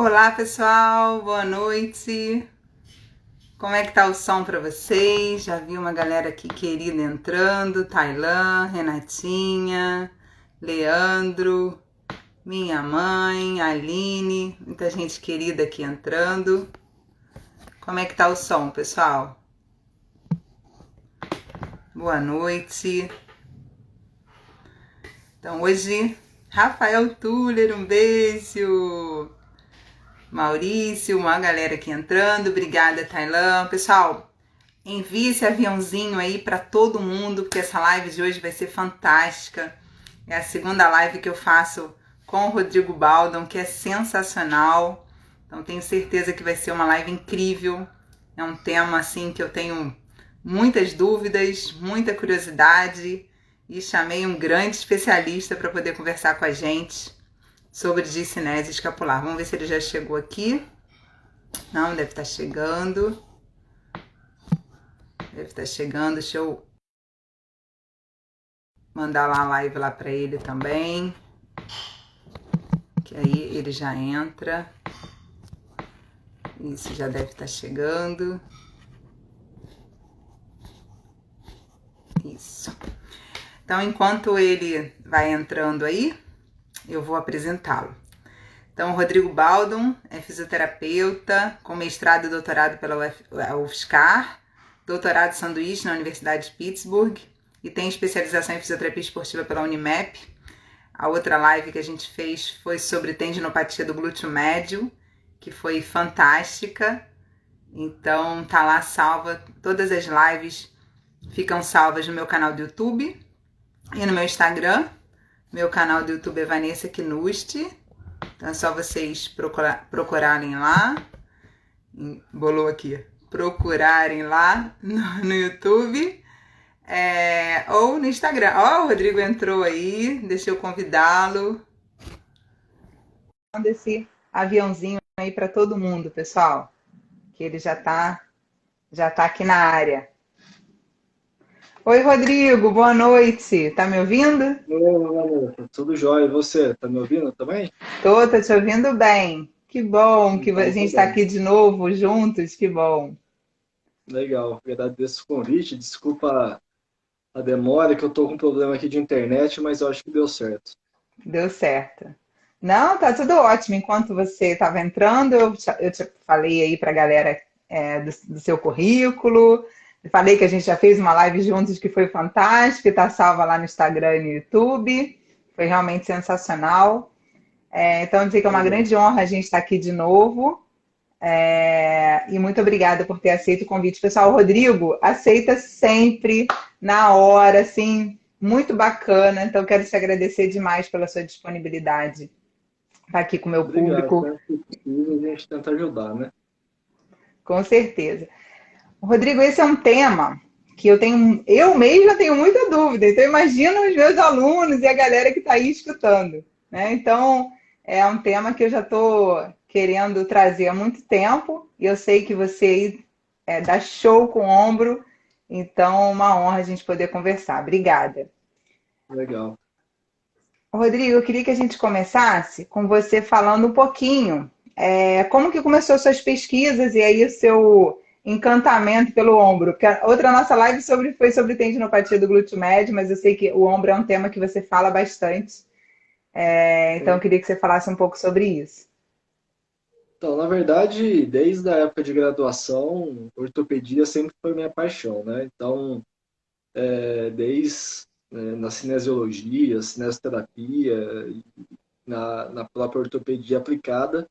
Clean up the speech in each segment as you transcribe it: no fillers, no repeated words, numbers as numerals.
Olá, pessoal, boa noite. Como é que tá o som para vocês? Já vi uma galera aqui querida entrando, Tailan, Renatinha, Leandro, minha mãe, Aline, muita gente querida aqui entrando. Como é que tá o som, pessoal? Boa noite. Então hoje, Rafael Tuller, um beijo. Maurício, uma galera aqui entrando. Obrigada, Tailan. Pessoal, envie esse aviãozinho aí para todo mundo, porque essa live de hoje vai ser fantástica. É a segunda live que eu faço com o Rodrigo Baldon, que é sensacional. Então tenho certeza que vai ser uma live incrível. É um tema assim que eu tenho muitas dúvidas, muita curiosidade e chamei um grande especialista para poder conversar com a gente sobre discinese escapular. Vamos ver se ele já chegou aqui. Não, deve estar chegando. Deve estar chegando. Deixa eu mandar lá a live lá para ele também. Que aí ele já entra. Isso, já deve estar chegando. Isso. Então, enquanto ele vai entrando aí, eu vou apresentá-lo. Então, o Rodrigo Baldon é fisioterapeuta com mestrado e doutorado pela UFSCar, doutorado sanduíche na Universidade de Pittsburgh e tem especialização em fisioterapia esportiva pela Unimap. A outra live que a gente fez foi sobre tendinopatia do glúteo médio, que foi fantástica. Então, tá lá salva, todas as lives ficam salvas no meu canal do YouTube e no meu Instagram. Meu canal do YouTube é Vanessa Knusti. Então é só vocês procurarem lá. Bolou aqui. Procurarem lá no YouTube. Ou no Instagram. Ó, o Rodrigo entrou aí. Deixa eu convidá-lo. Manda esse aviãozinho aí para todo mundo, pessoal. Que ele já tá aqui na área. Oi, Rodrigo. Boa noite. Tá me ouvindo? Ô, tudo jóia. E você, tá me ouvindo também? Tô te ouvindo bem. Que bom que a Então, gente tá está bom. aqui de novo juntos. Que bom. Legal. Agradeço o convite. Desculpa a demora, que eu tô com um problema aqui de internet, mas eu acho que deu certo. Deu certo. Não, tá tudo ótimo. Enquanto você estava entrando, eu te falei aí para a galera do seu currículo. Falei que a gente já fez uma live juntos que foi fantástica, está salva lá no Instagram e no YouTube. Foi realmente sensacional. Então, dizer que é uma Legal. grande honra a gente estar aqui de novo. E muito obrigada por ter aceito o convite. Pessoal, o Rodrigo aceita sempre, na hora, assim, muito bacana. Então, quero te agradecer demais pela sua disponibilidade estar aqui com o meu Obrigado. público, Sempre que possível, a gente tenta ajudar, né? com certeza. Rodrigo, esse é um tema que eu mesma tenho muita dúvida. Então, imagina os meus alunos e a galera que está aí escutando, né? Então, é um tema que eu já estou querendo trazer há muito tempo e eu sei que você aí dá show com o ombro, então uma honra a gente poder conversar. Obrigada. Legal. Rodrigo, eu queria que a gente começasse com você falando um pouquinho como que começou suas pesquisas e aí o seu encantamento pelo ombro. Porque a outra nossa live foi sobre tendinopatia do glúteo médio, mas eu sei que o ombro é um tema que você fala bastante. Então eu Sim. queria que você falasse um pouco sobre isso. Então, na verdade, desde a época de graduação, ortopedia sempre foi minha paixão, né? Então, na cinesiologia, cinesioterapia, na própria ortopedia aplicada,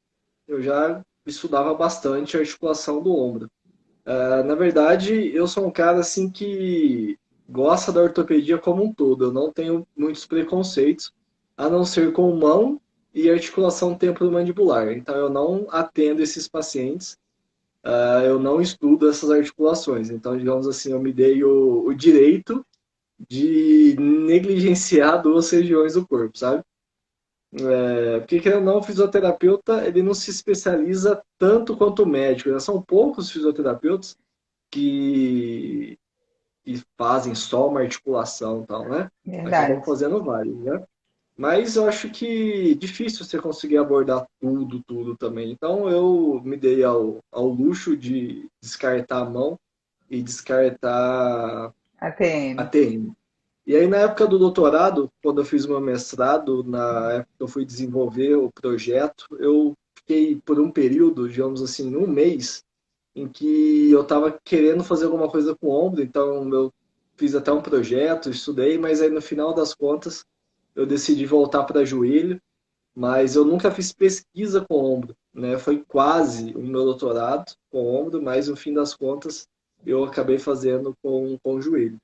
eu já estudava bastante a articulação do ombro. Na verdade, eu sou um cara assim que gosta da ortopedia como um todo. Eu não tenho muitos preconceitos, a não ser com mão e articulação temporomandibular. Então, eu não atendo esses pacientes, eu não estudo essas articulações. Então, digamos assim, eu me dei o direito de negligenciar duas regiões do corpo, sabe? Porque, querendo ou não, o fisioterapeuta ele não se especializa tanto quanto o médico, né? São poucos os fisioterapeutas que, que fazem só uma articulação e tal, né? Acabam Verdade. fazendo vários, né? Mas eu acho que difícil você conseguir abordar tudo também. Então eu me dei ao luxo de descartar a mão e descartar a ATM. TM. E aí, na época do doutorado, quando eu fiz meu mestrado, na época que eu fui desenvolver o projeto, eu fiquei por um período, digamos assim, um mês, em que eu estava querendo fazer alguma coisa com o ombro, então eu fiz até um projeto, estudei, mas aí no final das contas eu decidi voltar para joelho, mas eu nunca fiz pesquisa com ombro, né? Foi quase o meu doutorado com ombro, mas no fim das contas eu acabei fazendo com joelho.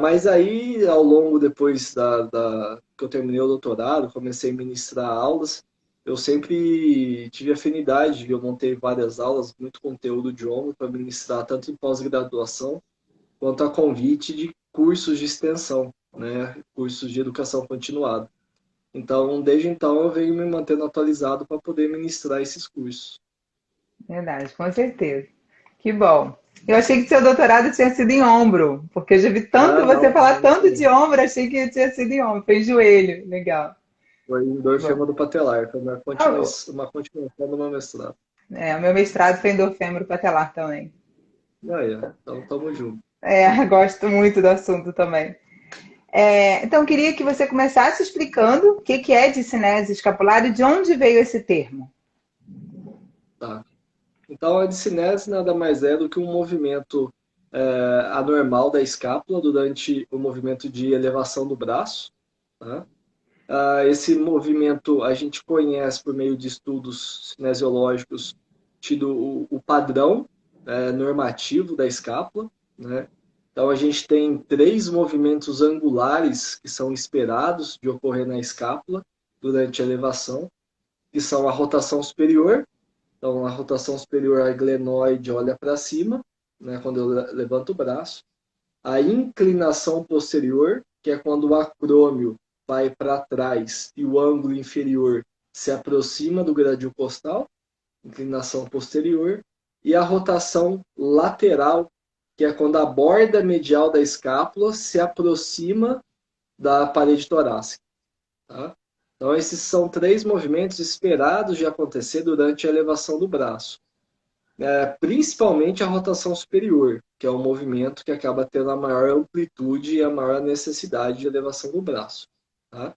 Mas aí, ao longo, depois que eu terminei o doutorado, comecei a ministrar aulas, eu sempre tive afinidade, eu montei várias aulas, muito conteúdo de ombro para ministrar, tanto em pós-graduação, quanto a convite de cursos de extensão, né, cursos de educação continuada. Então, desde então, eu venho me mantendo atualizado para poder ministrar esses cursos. Verdade, com certeza. Que bom. Eu achei que seu doutorado tinha sido em ombro, porque eu já vi tanto Ah, você não, falar não, tanto de ombro, achei que tinha sido em ombro. Foi em joelho. Legal. foi em dor Bom. do patelar, foi Ah, uma continuação do meu mestrado. o meu mestrado foi em dorfêmuro patelar também. Aí, então, tamo junto. É, gosto muito do assunto também. Então, eu queria que você começasse explicando o que que é discinese escapular e de onde veio esse termo. Tá. Então, a discinese nada mais é do que um movimento anormal da escápula durante o movimento de elevação do braço. Tá? Esse movimento a gente conhece por meio de estudos cinesiológicos, tido o padrão normativo da escápula. Né? Então, a gente tem três movimentos angulares que são esperados de ocorrer na escápula durante a elevação, que são a rotação superior. Então, a rotação superior, a glenoide olha para cima, né, quando eu levanto o braço. A inclinação posterior, que é quando o acrômio vai para trás e o ângulo inferior se aproxima do gradil costal, inclinação posterior. E a rotação lateral, que é quando a borda medial da escápula se aproxima da parede torácica. Tá? Então, esses são três movimentos esperados de acontecer durante a elevação do braço. Principalmente a rotação superior, que é o movimento que acaba tendo a maior amplitude e a maior necessidade de elevação do braço. Tá?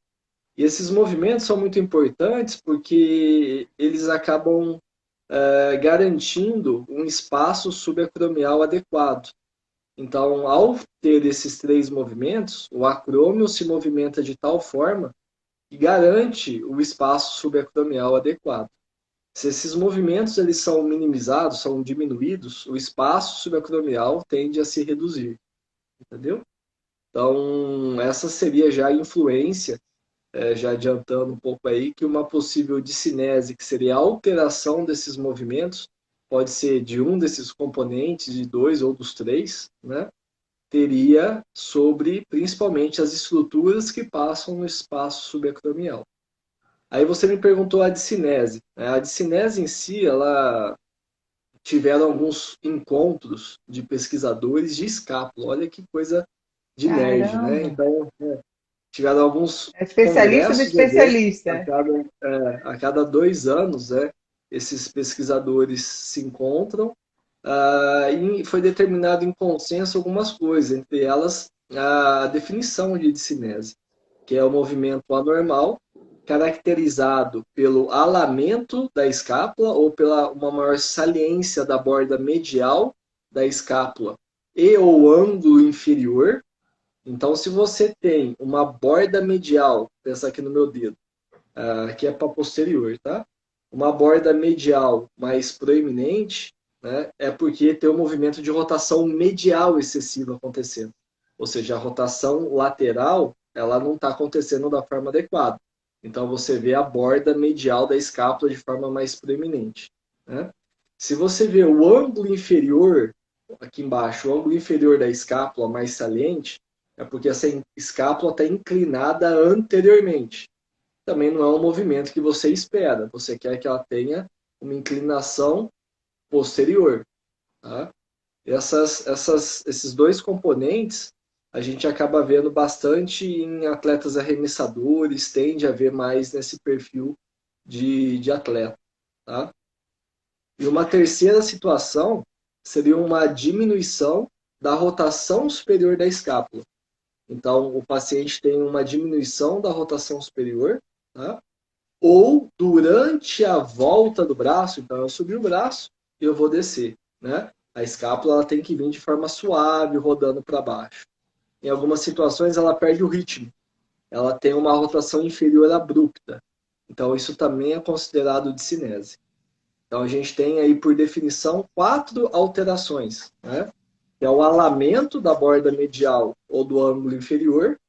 E esses movimentos são muito importantes porque eles acabam garantindo um espaço subacromial adequado. Então, ao ter esses três movimentos, o acrômio se movimenta de tal forma que garante o espaço subacromial adequado. Se esses movimentos eles são minimizados, são diminuídos, o espaço subacromial tende a se reduzir, entendeu? Então, essa seria já a influência, já adiantando um pouco aí, que uma possível discinese, que seria a alteração desses movimentos, pode ser de um desses componentes, de dois ou dos três, né? Teria sobre, principalmente, as estruturas que passam no espaço subacromial. Aí você me perguntou a discinese. A discinese em si, ela tiveram alguns encontros de pesquisadores de escápula. Olha que coisa de nerd, né? Caramba! Então, tiveram alguns É especialista do congressos, eventos, especialista. a cada 2 anos, esses pesquisadores se encontram e foi determinado em consenso algumas coisas, entre elas a definição de discinese, que é o movimento anormal caracterizado pelo alamento da escápula ou pela uma maior saliência da borda medial da escápula e ou ângulo inferior. Então, se você tem uma borda medial, pensar aqui no meu dedo, que é para posterior, tá? Uma borda medial mais proeminente, né, é porque tem um movimento de rotação medial excessivo acontecendo. Ou seja, a rotação lateral, ela não está acontecendo da forma adequada. Então, você vê a borda medial da escápula de forma mais proeminente. Né? Se você vê o ângulo inferior, aqui embaixo, o ângulo inferior da escápula mais saliente, é porque essa escápula está inclinada anteriormente. Também não é um movimento que você espera. Você quer que ela tenha uma inclinação posterior. Tá? Esses dois componentes a gente acaba vendo bastante em atletas arremessadores, tende a ver mais nesse perfil de atleta. Tá? E uma terceira situação seria uma diminuição da rotação superior da escápula. Então, o paciente tem uma diminuição da rotação superior, tá? Ou durante a volta do braço, então eu subi o braço e eu vou descer, né? A escápula ela tem que vir de forma suave, rodando para baixo. Em algumas situações ela perde o ritmo, ela tem uma rotação inferior abrupta. Então isso também é considerado discinese. Então a gente tem aí, por definição, 4 alterações, né? Que é o alamento da borda medial ou do ângulo inferior,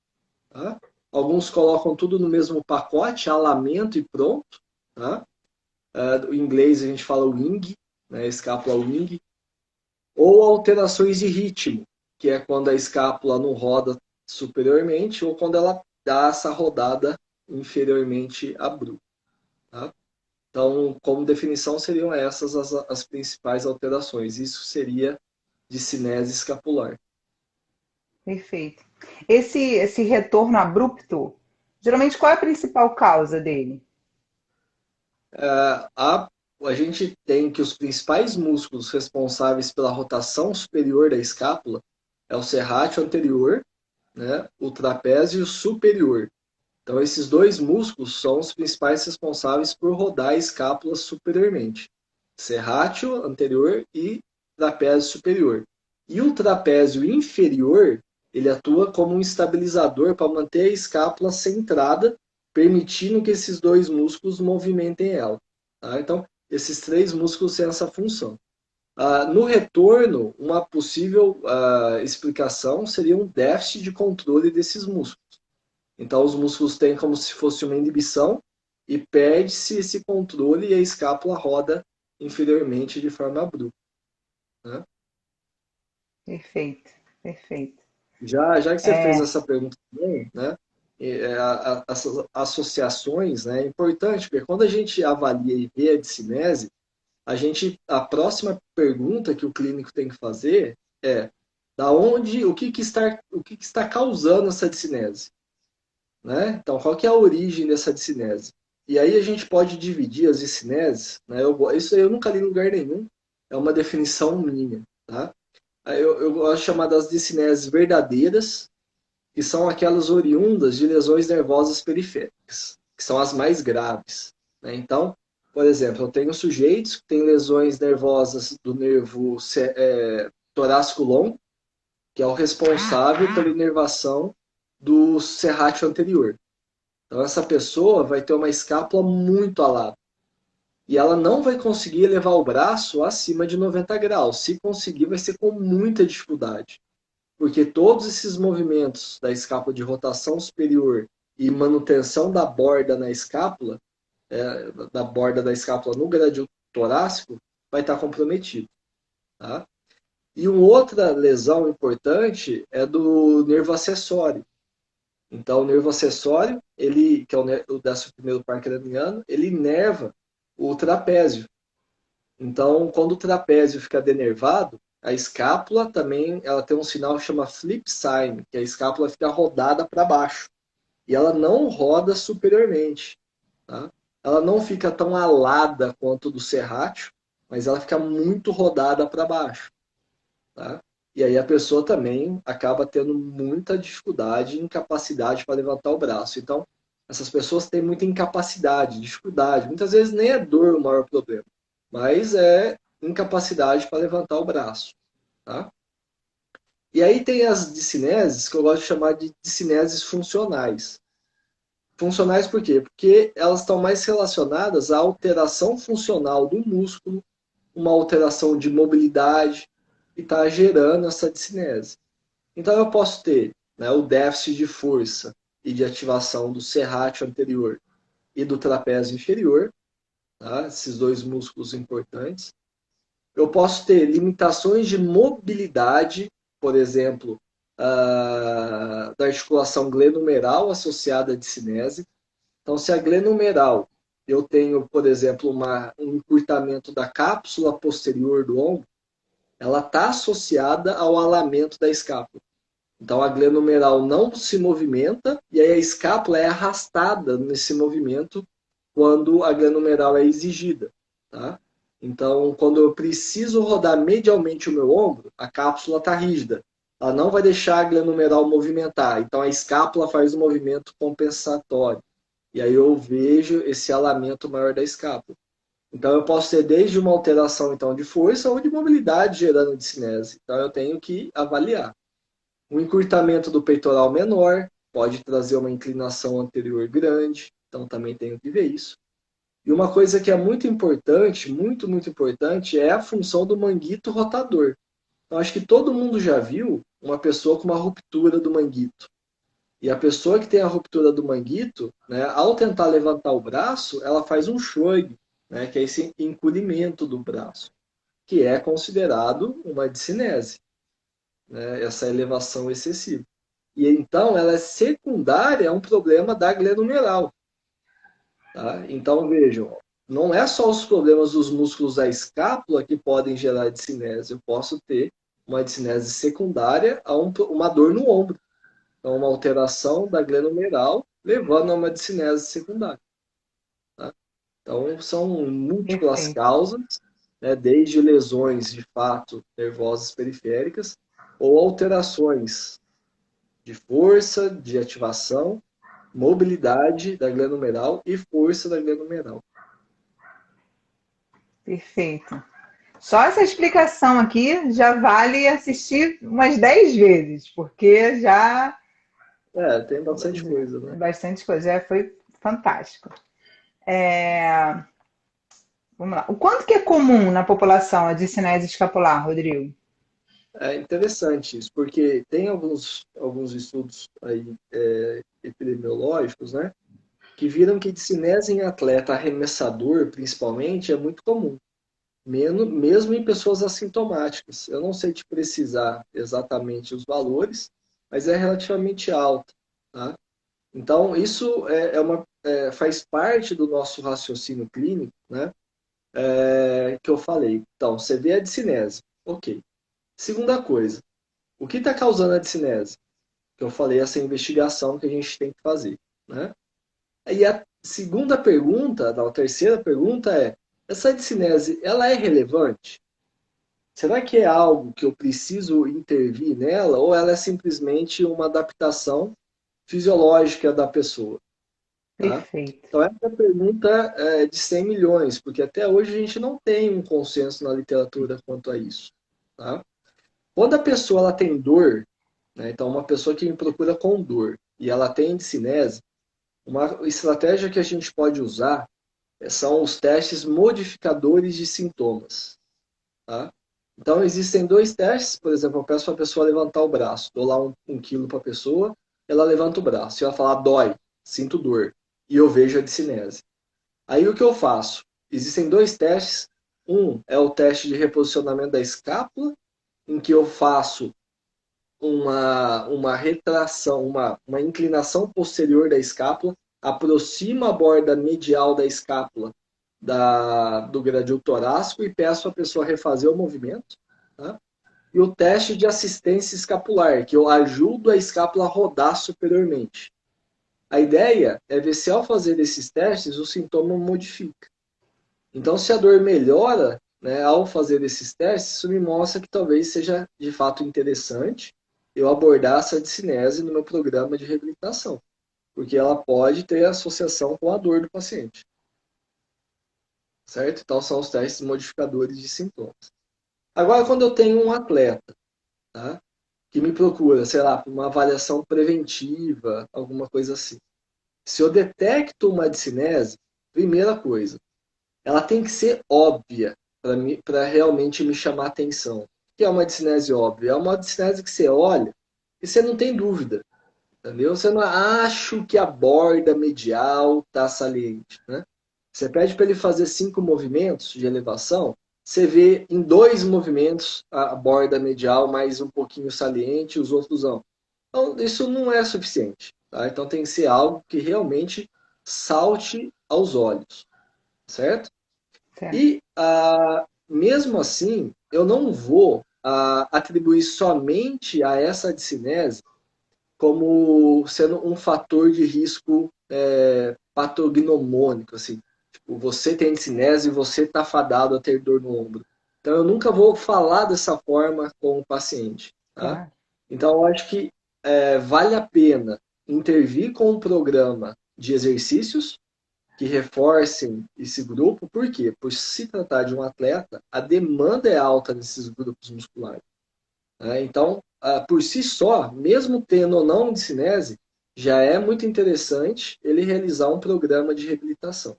tá? Alguns colocam tudo no mesmo pacote, alamento e pronto, tá? Em inglês a gente fala wing, né? Escápula wing. Ou alterações de ritmo, que é quando a escápula não roda superiormente ou quando ela dá essa rodada inferiormente abrupta, tá? Então, como definição, seriam essas as principais alterações. Isso seria de cinese escapular. Perfeito. Esse retorno abrupto, geralmente qual é a principal causa dele? A, a gente tem que os principais músculos responsáveis pela rotação superior da escápula é o serrátil anterior, né, o trapézio superior. Então, esses dois músculos são os principais responsáveis por rodar a escápula superiormente. Serrátil anterior e trapézio superior. E o trapézio inferior, ele atua como um estabilizador para manter a escápula centrada, permitindo que esses dois músculos movimentem ela. Tá? Então, esses três músculos têm essa função. No retorno, uma possível explicação seria um déficit de controle desses músculos. Então, os músculos têm como se fosse uma inibição e perde-se esse controle e a escápula roda inferiormente de forma abrupta. Né? Perfeito, perfeito. Já que você fez essa pergunta também, né? Essas associações, né, é importante, porque quando a gente avalia e vê a discinese, a próxima pergunta que o clínico tem que fazer é da onde, o que está causando essa discinese? Né? Então, qual que é a origem dessa discinese? E aí a gente pode dividir as discineses, né? Isso aí eu nunca li em lugar nenhum, é uma definição minha, tá? Eu gosto de chamar das discineses verdadeiras, que são aquelas oriundas de lesões nervosas periféricas, que são as mais graves, né? Então, por exemplo, eu tenho sujeitos que têm lesões nervosas do nervo torácico longo, que é o responsável pela inervação do serrátil anterior. Então, essa pessoa vai ter uma escápula muito alada. E ela não vai conseguir elevar o braço acima de 90 graus. Se conseguir, vai ser com muita dificuldade. Porque todos esses movimentos da escápula de rotação superior e manutenção da borda na escápula, da borda da escápula no gradil torácico, vai estar comprometido. Tá? E uma outra lesão importante é do nervo acessório. Então, o nervo acessório, que é o 11º par craniano, ele inerva o trapézio. Então, quando o trapézio fica denervado, a escápula também ela tem um sinal que chama flip sign, que a escápula fica rodada para baixo. E ela não roda superiormente. Tá? Ela não fica tão alada quanto do serrátil, mas ela fica muito rodada para baixo. Tá? E aí a pessoa também acaba tendo muita dificuldade e incapacidade para levantar o braço. Então, essas pessoas têm muita incapacidade, dificuldade. Muitas vezes nem é dor o maior problema, mas é incapacidade para levantar o braço. Tá? E aí tem as discineses, que eu gosto de chamar de discineses funcionais. Funcionais por quê? Porque elas estão mais relacionadas à alteração funcional do músculo, uma alteração de mobilidade, e está gerando essa discinese. Então eu posso ter, né, o déficit de força e de ativação do serrátil anterior e do trapézio inferior, tá? Esses dois músculos importantes. Eu posso ter limitações de mobilidade, por exemplo, da articulação glenumeral associada à discinese. Então, se a glenumeral eu tenho, por exemplo, um encurtamento da cápsula posterior do ombro, ela está associada ao alamento da escápula. Então a glândula numeral não se movimenta e aí a escápula é arrastada nesse movimento quando a glândula numeral é exigida, tá? Então, quando eu preciso rodar medialmente o meu ombro, a cápsula está rígida. Ela não vai deixar a glândula numeral movimentar. Então a escápula faz o movimento compensatório. E aí eu vejo esse alamento maior da escápula. Então eu posso ter desde uma alteração então de força ou de mobilidade gerando discinese. Então eu tenho que avaliar. Um encurtamento do peitoral menor pode trazer uma inclinação anterior grande, então também tenho que ver isso. E uma coisa que é muito importante, muito importante, é a função do manguito rotador. Então, acho que todo mundo já viu uma pessoa com uma ruptura do manguito. E a pessoa que tem a ruptura do manguito, né, ao tentar levantar o braço, ela faz um shrug, né, que é esse encolhimento do braço, que é considerado uma discinese, né, essa elevação excessiva. E então ela é secundária a um problema da glenumeral. Tá? Então vejam, não é só os problemas dos músculos da escápula que podem gerar discinese. Eu posso ter uma discinese secundária a uma dor no ombro. Então, uma alteração da glenumeral levando a uma discinese secundária. Tá? Então, são múltiplas Perfeito. causas, né, desde lesões de fato nervosas periféricas ou alterações de força, de ativação, mobilidade da glândula numeral e força da glândula numeral. Perfeito. Só essa explicação aqui já vale assistir umas 10 vezes, porque já É, tem bastante coisa, né? bastante coisa, já foi fantástico. É, vamos lá. O quanto que é comum na população a discinese escapular, Rodrigo? É interessante isso, porque tem alguns estudos aí, epidemiológicos, né, que viram que discinese em atleta arremessador, principalmente, é muito comum, mesmo em pessoas assintomáticas. Eu não sei te precisar exatamente os valores, mas é relativamente alto, tá? Então, isso faz parte do nosso raciocínio clínico, né, que eu falei. Então, você vê a discinese, ok. Segunda coisa, o que está causando a discinese? Que eu falei, essa investigação que a gente tem que fazer, né? E a segunda pergunta, não, a terceira pergunta é, essa discinese, ela é relevante? Será que é algo que eu preciso intervir nela ou ela é simplesmente uma adaptação fisiológica da pessoa, tá? Perfeito. Então essa pergunta é de 100 milhões, porque até hoje a gente não tem um consenso na literatura quanto a isso, tá? Quando a pessoa ela tem dor, né, então uma pessoa que me procura com dor e ela tem discinese, uma estratégia que a gente pode usar são os testes modificadores de sintomas. Tá? Então, existem dois testes. Por exemplo, eu peço para a pessoa levantar o braço. Dou lá um quilo para a pessoa, ela levanta o braço. Se ela falar dói, sinto dor, e eu vejo a discinese. Aí o que eu faço? Existem dois testes. Um é o teste de reposicionamento da escápula, em que eu faço uma retração, uma inclinação posterior da escápula, aproxima a borda medial da escápula do gradil torácico e peço a pessoa refazer o movimento. Tá? E o teste de assistência escapular, que eu ajudo a escápula a rodar superiormente. A ideia é ver se ao fazer esses testes o sintoma modifica. Então, se a dor melhora, né, ao fazer esses testes, isso me mostra que talvez seja de fato interessante eu abordar essa discinese no meu programa de reabilitação, porque ela pode ter associação com a dor do paciente, certo? Então, são os testes modificadores de sintomas. Agora, quando eu tenho um atleta, tá, que me procura, sei lá, por uma avaliação preventiva, alguma coisa assim. Se eu detecto uma discinese, primeira coisa, ela tem que ser óbvia para realmente me chamar a atenção. O que é uma discinese óbvia? É uma discinese que você olha e você não tem dúvida, entendeu? Você não acha que a borda medial está saliente, né? Você pede para ele fazer 5 movimentos de elevação, você vê em 2 movimentos a borda medial mais um pouquinho saliente, os outros não. Então, isso não é suficiente, tá? Então tem que ser algo que realmente salte aos olhos, certo? Certo. E mesmo assim, eu não vou atribuir somente a essa discinese como sendo um fator de risco patognomônico, assim. Tipo, você tem discinese e você está fadado a ter dor no ombro. Então, eu nunca vou falar dessa forma com o paciente, tá? Claro. Então, eu acho que vale a pena intervir com um programa de exercícios que reforcem esse grupo. Por quê? Por se tratar de um atleta, a demanda é alta nesses grupos musculares. Né? Então, por si só, mesmo tendo ou não discinese, já é muito interessante ele realizar um programa de reabilitação.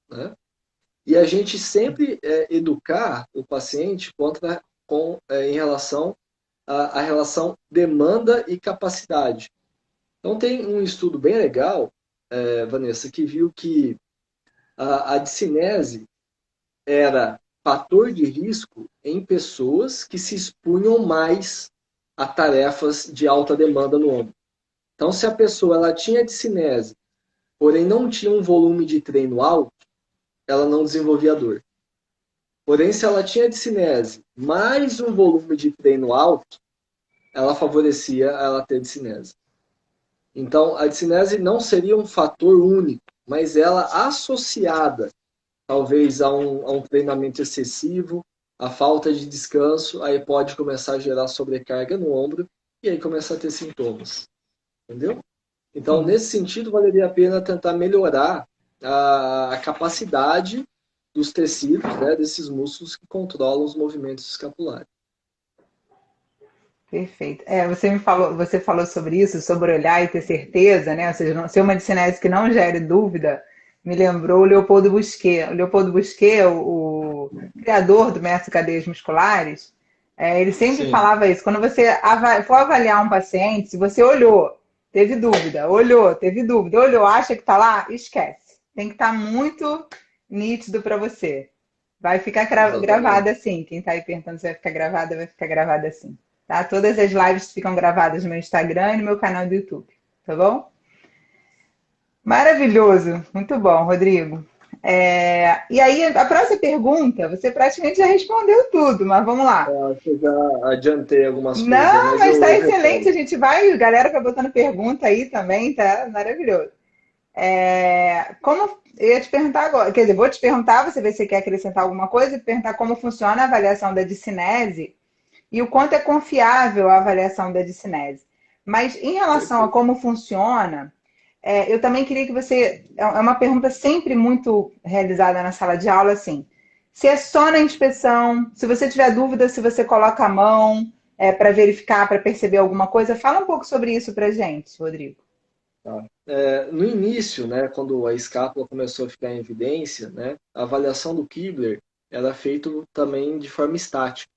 Né? E a gente sempre educar o paciente em relação à relação demanda e capacidade. Então, tem um estudo bem legal, Vanessa, que viu que a discinese era fator de risco em pessoas que se expunham mais a tarefas de alta demanda no ombro. Então, se a pessoa ela tinha discinese, porém não tinha um volume de treino alto, ela não desenvolvia dor. Porém, se ela tinha discinese mais um volume de treino alto, ela favorecia ela ter discinese. Então, a discinese não seria um fator único, mas ela associada talvez a um treinamento excessivo, a falta de descanso, aí pode começar a gerar sobrecarga no ombro e aí começar a ter sintomas. Entendeu? Então, Sim. nesse sentido, valeria a pena tentar melhorar a capacidade dos tecidos, né, desses músculos que controlam os movimentos escapulares. Perfeito. Você falou sobre isso, sobre olhar e ter certeza, né? Ou seja, ser uma discinese que não gere dúvida, me lembrou o Leopoldo Busquet. O Leopoldo Busquet, o criador do método cadeias musculares, ele sempre Sim, falava isso. Quando você for avaliar um paciente, se você olhou, teve dúvida, olhou, acha que está lá, esquece. Tem que estar muito nítido para você. Vai ficar exatamente. gravada assim. Quem está aí perguntando se vai ficar gravada, vai ficar gravada assim. Tá? Todas as lives ficam gravadas no meu Instagram e no meu canal do YouTube. Tá bom? Maravilhoso. Muito bom, Rodrigo. E aí, a próxima pergunta, você praticamente já respondeu tudo, mas vamos lá. Eu acho que eu já adiantei algumas coisas, Não, mas mas está eu excelente. retorno. A gente vai, galera vai botando pergunta aí também, tá maravilhoso. Como eu ia te perguntar agora, quer dizer, vou te perguntar, você vê se você quer acrescentar alguma coisa, e perguntar como funciona a avaliação da discinese e o quanto é confiável a avaliação da discinese. Mas em relação a Perfeito. como funciona, eu também queria que você. É uma pergunta sempre muito realizada na sala de aula, assim. Se é só na inspeção, se você tiver dúvida, se você coloca a mão para verificar, para perceber alguma coisa, fala um pouco sobre isso para gente, Rodrigo. Tá. No início, né, quando a escápula começou a ficar em evidência, né, a avaliação do Kibler era feita também de forma estática.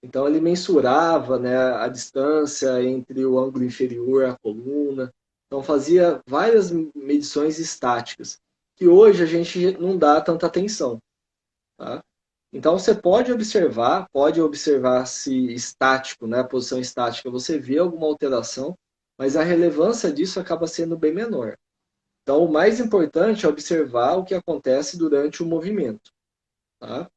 Então ele mensurava, né, a distância entre o ângulo inferior à coluna. Então fazia várias medições estáticas, que hoje a gente não dá tanta atenção. Tá? Então você pode observar se estático, né, a posição estática, você vê alguma alteração, mas a relevância disso acaba sendo bem menor. Então o mais importante é observar o que acontece durante o movimento. Tá?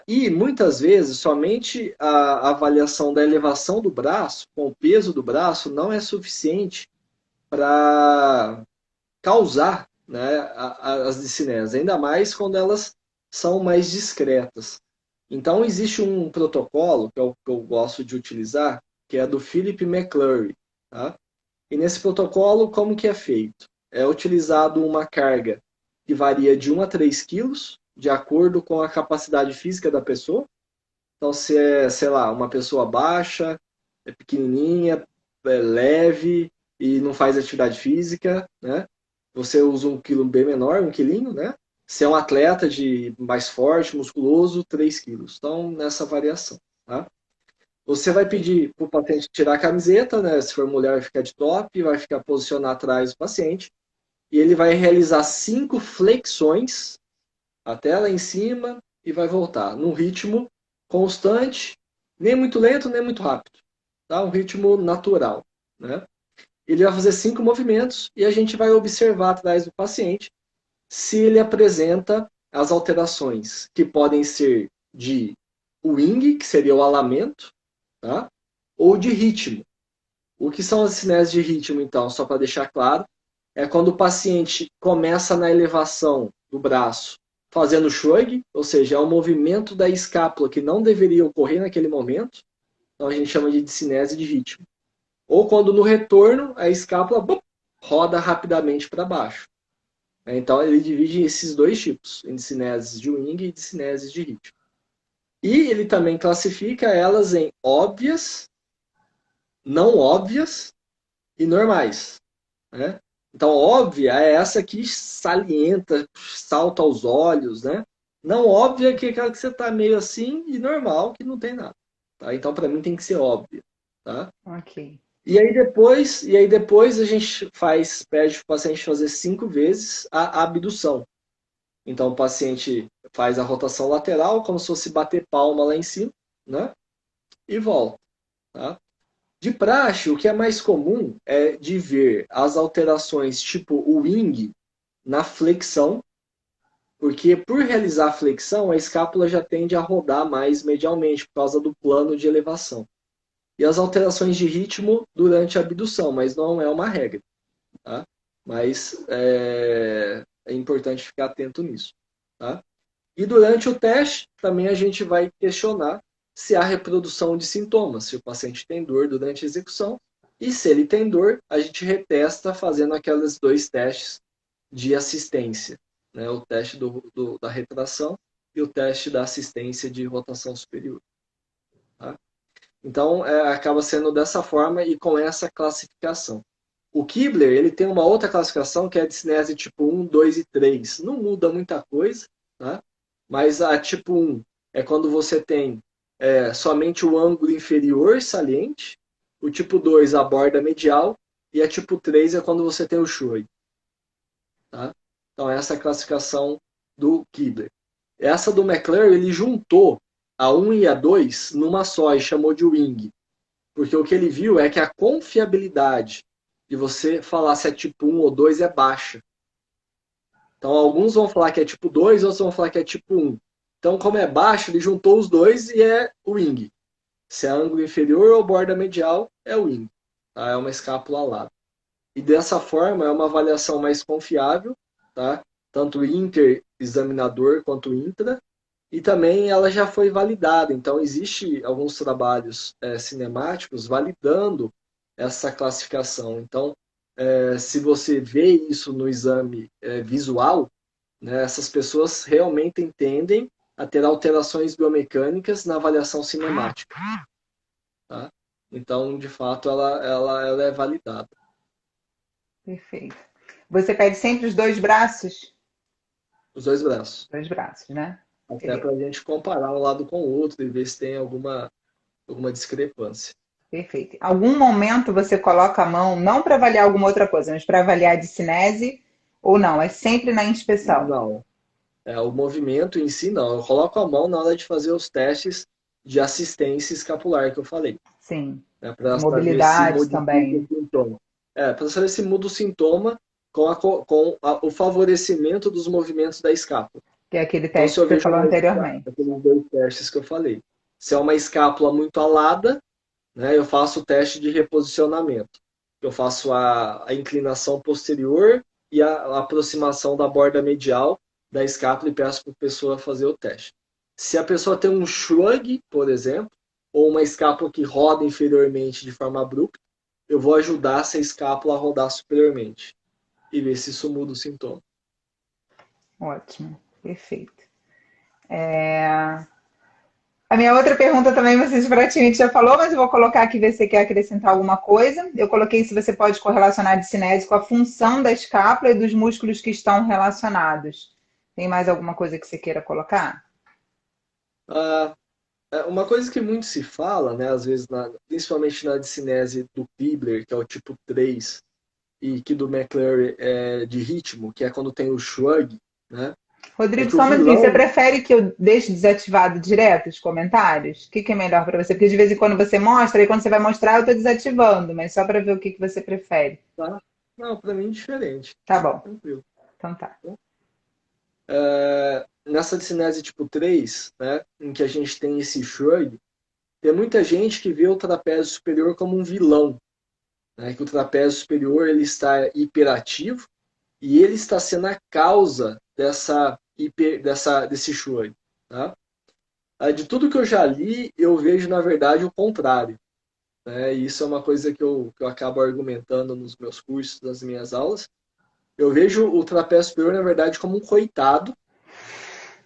E muitas vezes somente a avaliação da elevação do braço, com o peso do braço, não é suficiente para causar, né, as discinesias, ainda mais quando elas são mais discretas. Então existe um protocolo, que é o que eu gosto de utilizar, que é do Philip McClure. Tá? E nesse protocolo, como que é feito? É utilizado uma carga que varia de 1 a 3 quilos, de acordo com a capacidade física da pessoa. Então, se é, sei lá, uma pessoa baixa, é pequenininha, é leve e não faz atividade física, né? Você usa um quilo bem menor, um quilinho, né? Se é um atleta de mais forte, musculoso, 3 quilos. Então, nessa variação, tá? Você vai pedir para o paciente tirar a camiseta, né? Se for mulher, vai ficar de top, vai ficar posicionado atrás do paciente. E ele vai realizar 5 flexões até lá em cima e vai voltar num ritmo constante, nem muito lento, nem muito rápido. Tá? Um ritmo natural. Né? Ele vai fazer 5 movimentos e a gente vai observar atrás do paciente se ele apresenta as alterações, que podem ser de wing, que seria o alamento, tá? Ou de ritmo. O que são as cineses de ritmo, então, só para deixar claro, é quando o paciente começa na elevação do braço fazendo shrug, ou seja, é um movimento da escápula que não deveria ocorrer naquele momento, então a gente chama de discinese de ritmo. Ou quando no retorno a escápula roda rapidamente para baixo. Então ele divide esses dois tipos, em discineses de wing e discineses de ritmo. E ele também classifica elas em óbvias, não óbvias e normais. Né? Então, óbvia é essa que salienta, salta aos olhos, né? Não óbvia que é aquela que você está meio assim e normal, que não tem nada. Tá? Então, para mim, tem que ser óbvia. Tá? Ok. E aí depois a gente pede para o paciente fazer 5 vezes a abdução. Então, o paciente faz a rotação lateral, como se fosse bater palma lá em cima, né? E volta. Tá? De praxe, o que é mais comum é de ver as alterações tipo o wing na flexão, porque por realizar a flexão, a escápula já tende a rodar mais medialmente por causa do plano de elevação. E as alterações de ritmo durante a abdução, mas não é uma regra. Tá? Mas é importante ficar atento nisso. Tá? E durante o teste, também a gente vai questionar se há reprodução de sintomas, se o paciente tem dor durante a execução. E se ele tem dor, a gente retesta fazendo aqueles 2 testes de assistência. Né? O teste da retração e o teste da assistência de rotação superior. Tá? Então, acaba sendo dessa forma e com essa classificação. O Kibler ele tem uma outra classificação que é de discinese tipo 1, 2 e 3. Não muda muita coisa, tá? Mas a tipo 1 é quando você tem somente o ângulo inferior saliente, o tipo 2 a borda medial, e a tipo 3 é quando você tem o shoei. Tá? Então essa é a classificação do Kibler. Essa do McClure, ele juntou a 1 e a 2 numa só e chamou de wing. Porque o que ele viu é que a confiabilidade de você falar se é tipo 1 ou 2 é baixa. Então, alguns vão falar que é tipo 2, outros vão falar que é tipo 1. Então, como é baixo, ele juntou os dois e é wing. Se é ângulo inferior ou borda medial, é wing. Tá? É uma escápula alada. E dessa forma, é uma avaliação mais confiável, tá? Tanto inter-examinador quanto intra. E também ela já foi validada. Então, existe alguns trabalhos cinemáticos validando essa classificação. Então, se você vê isso no exame visual, né, essas pessoas realmente entendem a ter alterações biomecânicas na avaliação cinemática. Tá? Então, de fato, ela é validada. Perfeito. Você pede sempre os 2 braços? Os 2 braços. 2 braços, né? Até Beleza. para a gente comparar um lado com o outro e ver se tem alguma discrepância. Perfeito. Algum momento você coloca a mão, não para avaliar alguma outra coisa, mas para avaliar a discinese ou não? É sempre na inspeção. Não. O movimento em si, não. Eu coloco a mão na hora de fazer os testes de assistência escapular que eu falei. Sim. Né, para saber se Mobilidade modifica o também, sintoma. Para saber se muda o sintoma com o favorecimento dos movimentos da escápula. que é aquele Então, se teste que eu você vejo falou uma escápula, anteriormente. aqueles 2 testes que eu falei. Se é uma escápula muito alada, né, eu faço o teste de reposicionamento. Eu faço a inclinação posterior e a aproximação da borda medial da escápula e peço para a pessoa fazer o teste. Se a pessoa tem um shrug, por exemplo, ou uma escápula que roda inferiormente de forma abrupta, eu vou ajudar essa escápula a rodar superiormente e ver se isso muda o sintoma. Ótimo, perfeito. A minha outra pergunta também você praticamente já falou, mas eu vou colocar aqui ver se você quer acrescentar alguma coisa. Eu coloquei se você pode correlacionar a discinese com a função da escápula e dos músculos que estão relacionados. Tem mais alguma coisa que você queira colocar? Ah, uma coisa que muito se fala, né, às vezes, principalmente na discinese do Kibler, que é o tipo 3, e que do McClure é de ritmo, que é quando tem o shrug, né, é Rodrigo, que o só um minutinho. Você vilão... prefere que eu deixe desativado direto os comentários? O que é melhor para você? Porque de vez em quando você mostra, e quando você vai mostrar, eu estou desativando, mas só para ver o que você prefere. Tá? Não, para mim é diferente. Tá bom, Tranquilo. então tá. Nessa discinese tipo 3, né, em que a gente tem esse shrug, tem muita gente que vê o trapézio superior como um vilão, né, que o trapézio superior ele está hiperativo e ele está sendo a causa desse shrug. Tá? De tudo que eu já li, eu vejo, na verdade, o contrário. Né? E isso é uma coisa que eu acabo argumentando nos meus cursos, nas minhas aulas. Eu vejo o trapézio superior, na verdade, como um coitado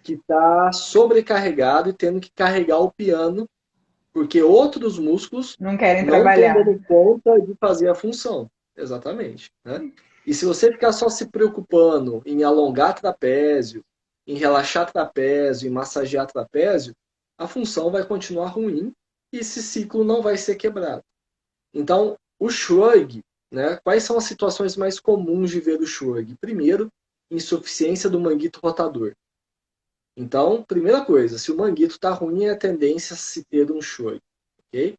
que está sobrecarregado e tendo que carregar o piano, porque outros músculos Não querem não estão trabalhar. dando conta de fazer a função. Exatamente. Né? E se você ficar só se preocupando em alongar trapézio, em relaxar trapézio, em massagear trapézio, a função vai continuar ruim e esse ciclo não vai ser quebrado. Então, o shrug, né? Quais são as situações mais comuns de ver o shrug? Primeiro, insuficiência do manguito rotador. Então, primeira coisa, se o manguito está ruim, é a tendência a se ter um shrug. Ok?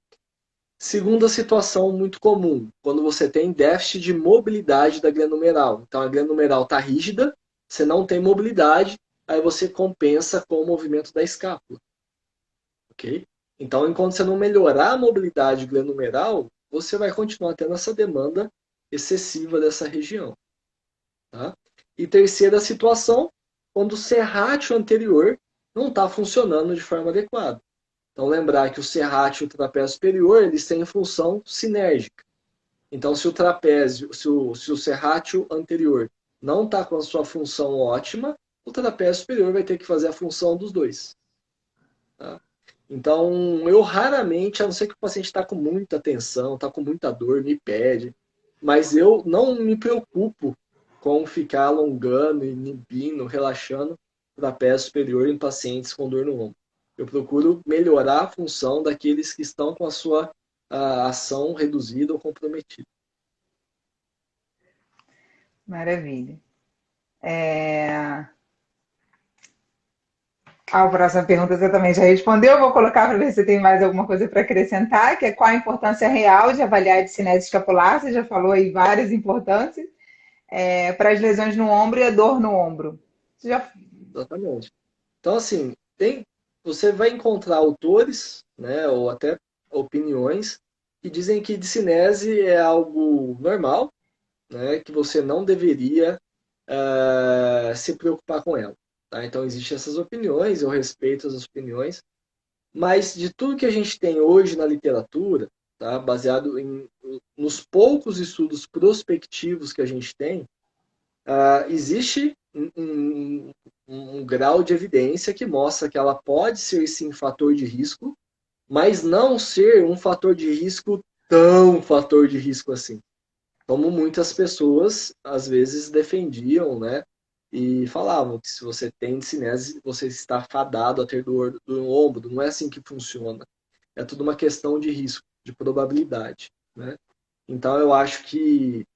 Segunda situação muito comum, quando você tem déficit de mobilidade da glândula numeral. Então, a glândula numeral está rígida, você não tem mobilidade, aí você compensa com o movimento da escápula. Ok? Então, enquanto você não melhorar a mobilidade glenomeral, você vai continuar tendo essa demanda excessiva dessa região. Tá? E terceira situação, quando o serrátil anterior não está funcionando de forma adequada. Então, lembrar que o serrátil e o trapézio superior, eles têm função sinérgica. Então, se o trapézio, se o serrátil anterior não está com a sua função ótima, o trapézio superior vai ter que fazer a função dos dois. Tá? Então, eu raramente, a não ser que o paciente está com muita tensão, está com muita dor, me pede, mas eu não me preocupo com ficar alongando, inibindo, relaxando o trapézio superior em pacientes com dor no ombro. Eu procuro melhorar a função daqueles que estão com a sua ação reduzida ou comprometida. Maravilha. A próxima pergunta você também já respondeu. Vou colocar para ver se tem mais alguma coisa para acrescentar, que é qual a importância real de avaliar a discinese escapular. Você já falou aí várias importâncias. Para as lesões no ombro e a dor no ombro. Você já... Exatamente. Então, assim, você vai encontrar autores, né, ou até opiniões, que dizem que discinese é algo normal, né, que você não deveria se preocupar com ela. Tá? Então, existem essas opiniões, eu respeito as opiniões, mas de tudo que a gente tem hoje na literatura, tá, baseado nos poucos estudos prospectivos que a gente tem, existe um grau de evidência que mostra que ela pode ser sim fator de risco, mas não ser um fator de risco tão fator de risco assim. Como muitas pessoas às vezes defendiam, né? E falavam que se você tem cinese, você está fadado a ter dor do ombro. Não é assim que funciona. É tudo uma questão de risco, de probabilidade, né? Então eu acho que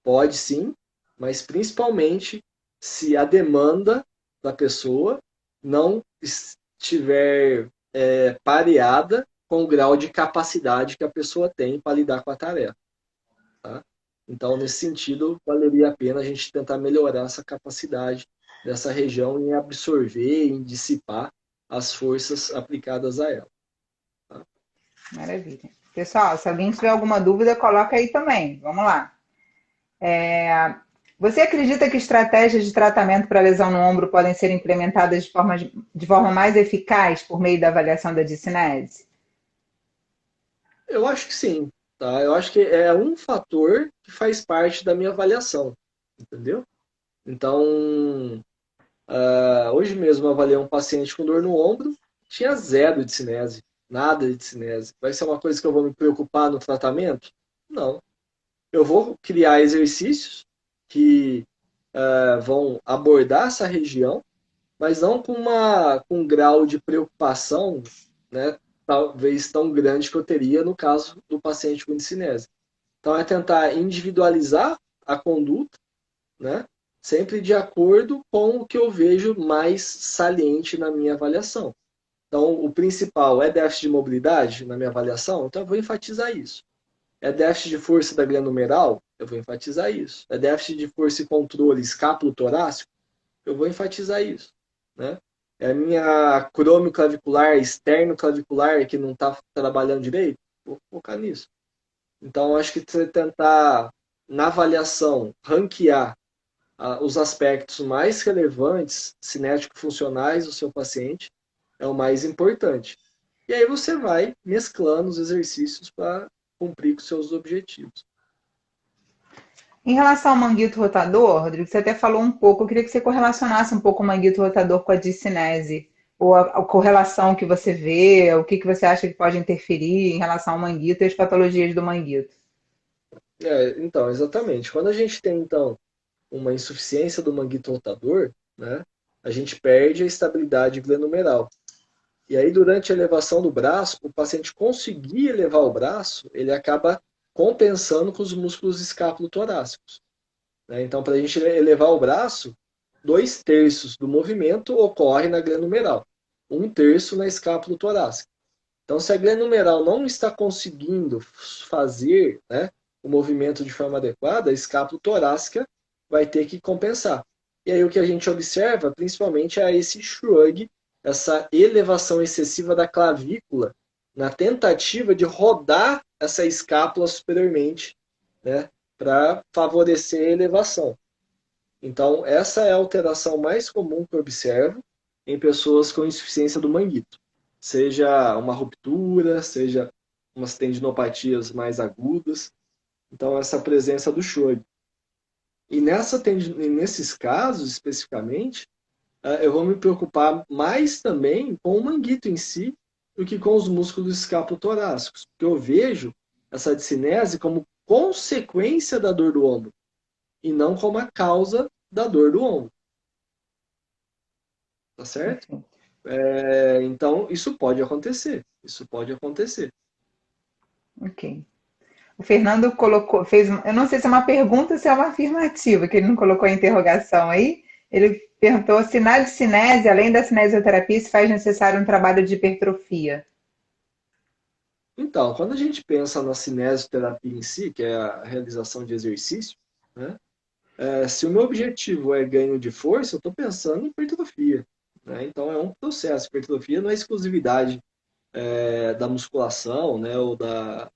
pode sim, mas principalmente se a demanda da pessoa não estiver pareada com o grau de capacidade que a pessoa tem para lidar com a tarefa. Tá? Então, nesse sentido, valeria a pena a gente tentar melhorar essa capacidade dessa região em absorver, em dissipar as forças aplicadas a ela. Tá? Maravilha. Pessoal, se alguém tiver alguma dúvida, coloca aí também. Vamos lá. Você acredita que estratégias de tratamento para lesão no ombro podem ser implementadas de forma mais eficaz por meio da avaliação da discinese? Eu acho que sim. Tá? Eu acho que é um fator que faz parte da minha avaliação. Entendeu? Então, hoje mesmo eu avaliei um paciente com dor no ombro, tinha zero de cinese, nada de cinese. Vai ser uma coisa que eu vou me preocupar no tratamento? Não. Eu vou criar exercícios que vão abordar essa região, mas não com um grau de preocupação, né, talvez tão grande que eu teria no caso do paciente com cinese. Então, é tentar individualizar a conduta, né? Sempre de acordo com o que eu vejo mais saliente na minha avaliação. Então, o principal é déficit de mobilidade na minha avaliação, então eu vou enfatizar isso. É déficit de força da glândula numeral, eu vou enfatizar isso. É déficit de força e controle escápulo torácico, eu vou enfatizar isso, né? É a minha crômio clavicular, externo clavicular que não está trabalhando direito, vou focar nisso. Então, acho que você tentar, na avaliação, ranquear os aspectos mais relevantes, cinético-funcionais do seu paciente, é o mais importante. E aí você vai mesclando os exercícios para cumprir com seus objetivos. Em relação ao manguito rotador, Rodrigo, você até falou um pouco, eu queria que você correlacionasse um pouco o manguito rotador com a discinese, ou a correlação que você vê, o que você acha que pode interferir em relação ao manguito e as patologias do manguito. Então, exatamente. Quando a gente tem, então, uma insuficiência do manguito rotador, né, a gente perde a estabilidade glenumeral. E aí, durante a elevação do braço, o paciente conseguir elevar o braço, ele acaba compensando com os músculos escápulo-torácicos, né? Então, para a gente elevar o braço, 2/3 do movimento ocorre na glenumeral, 1/3 na escápulo-torácica. Então, se a glenumeral não está conseguindo fazer, né, o movimento de forma adequada, a escápulo-torácica vai ter que compensar. E aí o que a gente observa, principalmente, é esse shrug, essa elevação excessiva da clavícula, na tentativa de rodar essa escápula superiormente, né, para favorecer a elevação. Então, essa é a alteração mais comum que eu observo em pessoas com insuficiência do manguito. Seja uma ruptura, seja umas tendinopatias mais agudas. Então, essa presença do choro. E nesses casos, especificamente, eu vou me preocupar mais também com o manguito em si do que com os músculos escapulotorácicos. Porque eu vejo essa discinese como consequência da dor do ombro e não como a causa da dor do ombro. Tá certo? Perfeito. Então, isso pode acontecer. Isso pode acontecer. Ok. O Fernando colocou, fez, eu não sei se é uma pergunta ou se é uma afirmativa, que ele não colocou a interrogação aí. Ele perguntou se na discinese, além da cinesioterapia, se faz necessário um trabalho de hipertrofia. Então, quando a gente pensa na cinesioterapia em si, que é a realização de exercício, né? Se o meu objetivo é ganho de força, eu estou pensando em hipertrofia, né? Então, é um processo. Hipertrofia não é exclusividade da musculação, né? Ou da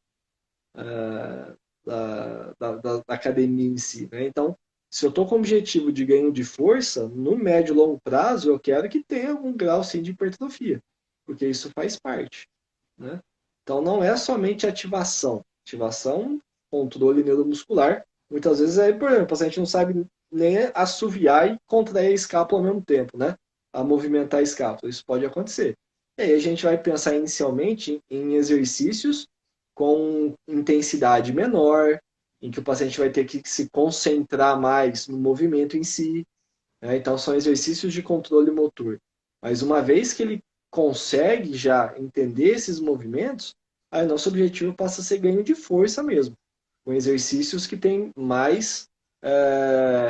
academia em si, né? Então, se eu estou com o objetivo de ganho de força, no médio e longo prazo, eu quero que tenha algum grau, sim, de hipertrofia, porque isso faz parte, né? Então, não é somente ativação. Ativação, controle neuromuscular. Muitas vezes, por exemplo, o paciente não sabe nem assoviar e contrair a escápula ao mesmo tempo, né? A movimentar a escápula. Isso pode acontecer. E aí a gente vai pensar inicialmente em exercícios com intensidade menor, em que o paciente vai ter que se concentrar mais no movimento em si, né? Então, são exercícios de controle motor. Mas uma vez que ele consegue já entender esses movimentos, aí nosso objetivo passa a ser ganho de força mesmo, com exercícios que têm mais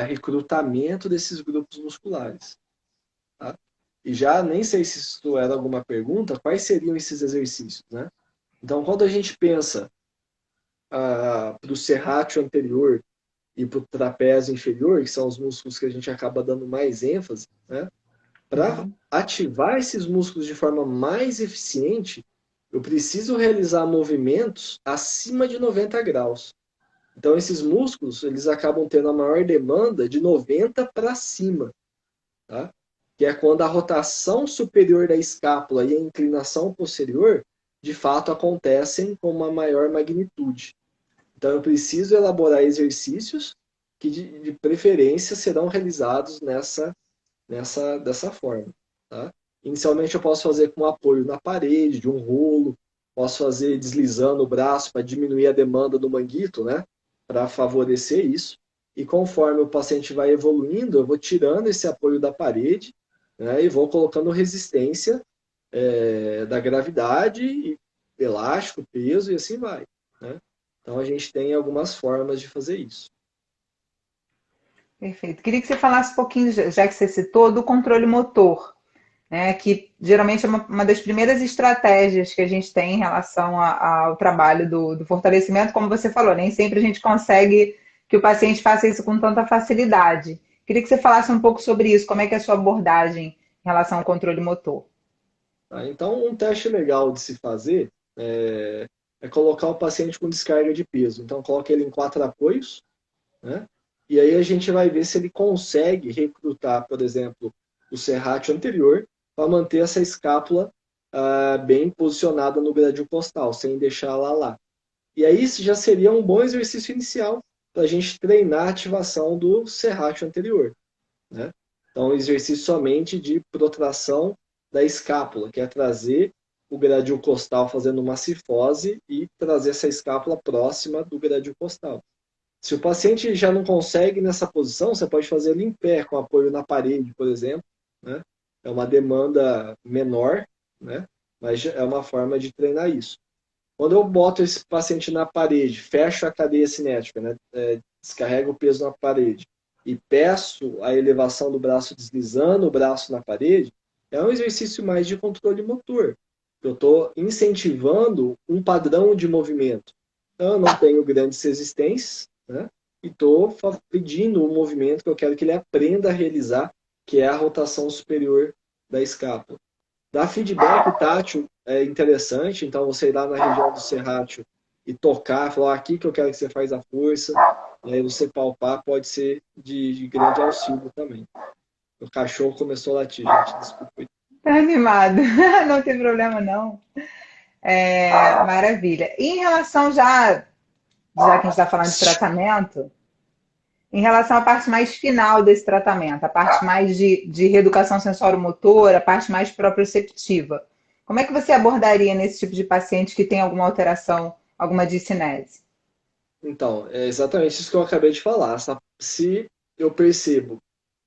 recrutamento desses grupos musculares. Tá? E já nem sei se isso era alguma pergunta, quais seriam esses exercícios, né? Então, quando a gente pensa para o serrátil anterior e para o trapézio inferior, que são os músculos que a gente acaba dando mais ênfase, né? Para Uhum. ativar esses músculos de forma mais eficiente, eu preciso realizar movimentos acima de 90 graus. Então, esses músculos, eles acabam tendo a maior demanda de 90 para cima, tá? Que é quando a rotação superior da escápula e a inclinação posterior, de fato, acontecem com uma maior magnitude. Então, eu preciso elaborar exercícios que, de preferência, serão realizados dessa forma. Tá? Inicialmente, eu posso fazer com apoio na parede, de um rolo, posso fazer deslizando o braço para diminuir a demanda do manguito, né? Para favorecer isso. E conforme o paciente vai evoluindo, eu vou tirando esse apoio da parede, né? E vou colocando resistência da gravidade, e elástico, peso, e assim vai. Né? Então, a gente tem algumas formas de fazer isso. Perfeito. Queria que você falasse um pouquinho, já que você citou, do controle motor, né? Que geralmente é uma das primeiras estratégias que a gente tem em relação ao trabalho do fortalecimento, como você falou, nem sempre a gente consegue que o paciente faça isso com tanta facilidade. Queria que você falasse um pouco sobre isso, como é que é a sua abordagem em relação ao controle motor. Tá? Então, um teste legal de se fazer é colocar o paciente com descarga de peso. Então, coloca ele em 4 apoios, né? E aí a gente vai ver se ele consegue recrutar, por exemplo, o serrátil anterior para manter essa escápula bem posicionada no gradil costal, sem deixá-la lá. E aí isso já seria um bom exercício inicial para a gente treinar a ativação do serrátil anterior, né? Então, exercício somente de protração da escápula, que é trazer o gradil costal fazendo uma cifose e trazer essa escápula próxima do gradil costal. Se o paciente já não consegue nessa posição, você pode fazer ele em pé, com apoio na parede, por exemplo, né? É uma demanda menor, né? Mas é uma forma de treinar isso. Quando eu boto esse paciente na parede, fecho a cadeia cinética, né? Descarrego o peso na parede e peço a elevação do braço deslizando o braço na parede, é um exercício mais de controle motor. Eu estou incentivando um padrão de movimento. Então, eu não tenho grandes resistências, né? E estou pedindo um movimento que eu quero que ele aprenda a realizar, que é a rotação superior da escápula. Dar feedback tátil é interessante, então você ir lá na região do serrátil e tocar, falar aqui que eu quero que você faz a força, e aí você palpar pode ser de grande auxílio também. O cachorro começou a latir, gente, desculpa. Tá animado, não tem problema não. Maravilha. E em relação já que a gente está falando de tratamento, em relação à parte mais final desse tratamento, a parte mais de reeducação sensório-motora, a parte mais proprioceptiva, como é que você abordaria nesse tipo de paciente que tem alguma alteração, alguma discinese? Então, é exatamente isso que eu acabei de falar. Se eu percebo